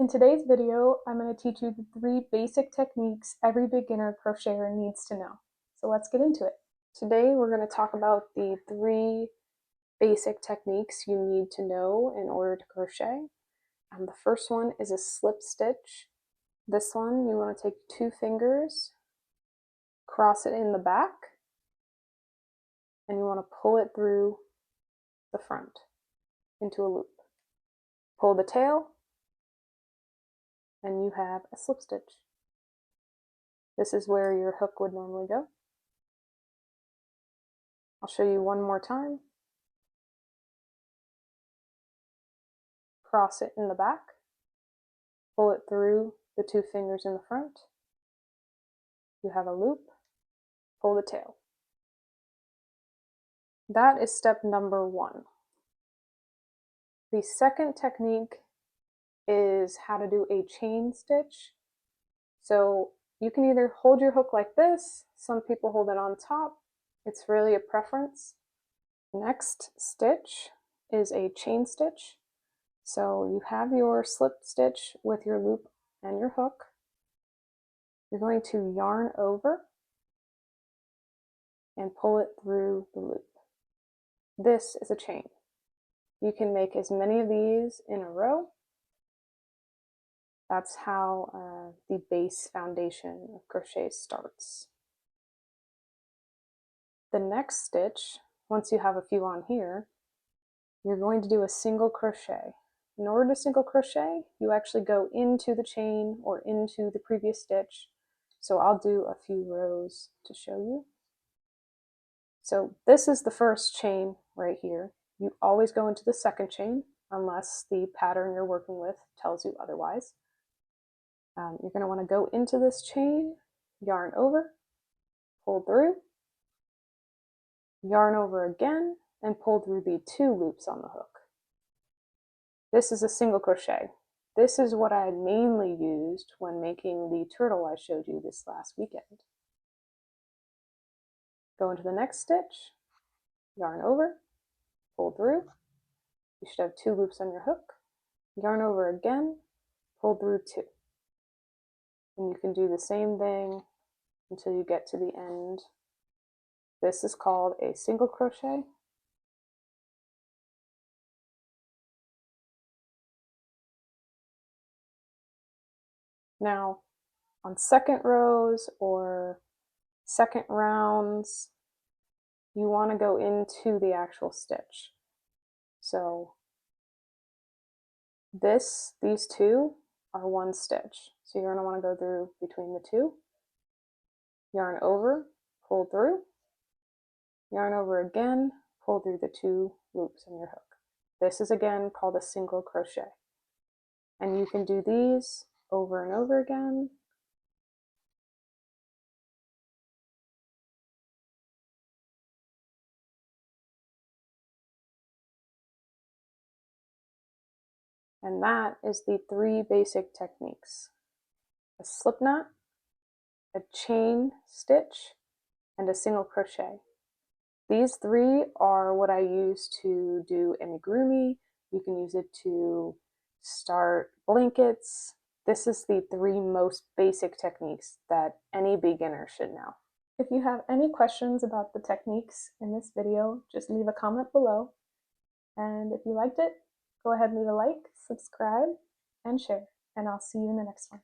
In today's video, I'm going to teach you the 3 basic techniques every beginner crocheter needs to know. So let's get into it. Today we're going to talk about the 3 basic techniques you need to know in order to crochet. The first one is a slip stitch. This one you want to take 2 fingers, cross it in the back, and you want to pull it through the front into a loop. Pull the tail, and you have a slip stitch. This is where your hook would normally go. I'll show you one more time. Cross it in the back, pull it through the 2 fingers in the front. You have a loop, pull the tail. That is step number 1. The second technique is how to do a chain stitch. So you can either hold your hook like this, some people hold it on top, it's really a preference. Next stitch is a chain stitch. So you have your slip stitch with your loop and your hook. You're going to yarn over and pull it through the loop. This is a chain. You can make as many of these in a row. That's how the base foundation of crochet starts. The next stitch, once you have a few on here, you're going to do a single crochet. In order to single crochet, you actually go into the chain or into the previous stitch. So I'll do a few rows to show you. So this is the first chain right here. You always go into the second chain unless the pattern you're working with tells you otherwise. You're going to want to go into this chain, yarn over, pull through, yarn over again, and pull through the 2 loops on the hook. This is a single crochet. This is what I mainly used when making the turtle I showed you this last weekend. Go into the next stitch, yarn over, pull through. You should have 2 loops on your hook. Yarn over again, pull through 2. And you can do the same thing until you get to the end. This is called a single crochet. Now, on second rows or second rounds, you want to go into the actual stitch. So these 2 are 1 stitch. So you're going to want to go through between the 2, yarn over, pull through, yarn over again, pull through the 2 loops on your hook. This is again called a single crochet. And you can do these over and over again. And that is the 3 basic techniques: a slip knot, a chain stitch, and a single crochet. These 3 are what I use to do amigurumi. You can use it to start blankets. This is the 3 most basic techniques that any beginner should know. If you have any questions about the techniques in this video, just leave a comment below. And if you liked it, go ahead and leave a like, subscribe, and share. And I'll see you in the next one.